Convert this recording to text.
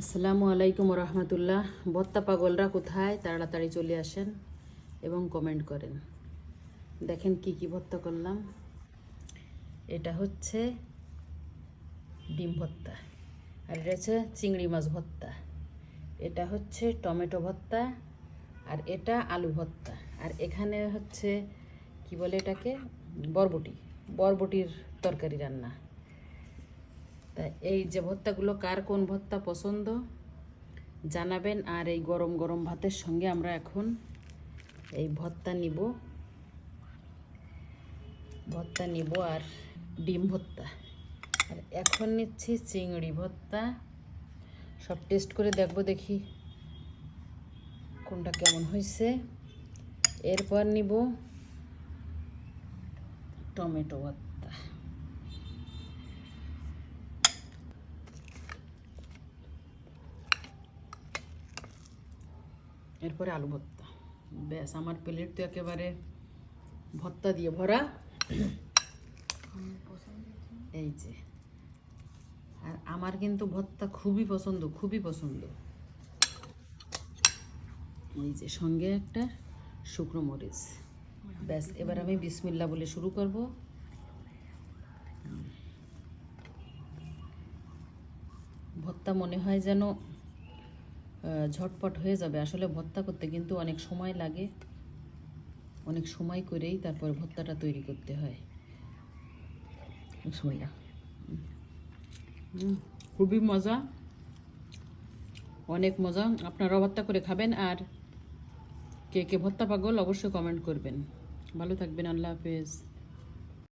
আসসালামু আলাইকুম রহমতুল্লাহ। ভর্তা পাগলরা কোথায়? তাড়াতাড়ি চলে আসেন এবং কমেন্ট করেন। দেখেন কি কি ভর্তা করলাম। এটা হচ্ছে ডিম ভর্তা, আর এটা হচ্ছে চিংড়ি মাছ ভর্তা, এটা হচ্ছে টমেটো ভর্তা, আর এটা আলু ভর্তা, আর এখানে হচ্ছে কি বলে এটাকে, বরবটির তরকারি রান্না। তা এই যে ভর্তাগুলো কার কোন ভর্তা পছন্দ জানাবেন। আর এই গরম গরম ভাতের সঙ্গে আমরা এখন এই ভর্তা নিব আর ডিম ভর্তা। আর এখন নিচ্ছি চিংড়ি ভর্তা। সব টেস্ট করে দেখি কোনটা কেমন হয়েছে। এরপর নিব টমেটো ভর্তা। এরপরে আলু ভর্তা। ব্যাস, আমার প্লেট তো একেবারে ভর্তা দিয়ে ভরা। এই যে, আর আমার কিন্তু ভর্তা খুবই পছন্দ। এই যে সঙ্গে একটা শুকনো মরিচ। ব্যাস, এবার আমি বিসমিল্লাহ বলে শুরু করব। ভর্তা মনে হয় যেন ঝটপট হয়ে যাবে, আসলে ভর্তা করতে কিন্তু অনেক সময় লাগে। অনেক সময় করেই তারপর ভর্তাটা তৈরি করতে হয়। বিসমিল্লাহ। খুবই মজা, অনেক মজা। আপনারা ভর্তা করে খাবেন। আর কে কে ভর্তা পাগল অবশ্যই কমেন্ট করবেন। ভালো থাকবেন। আল্লাহ হাফেজ।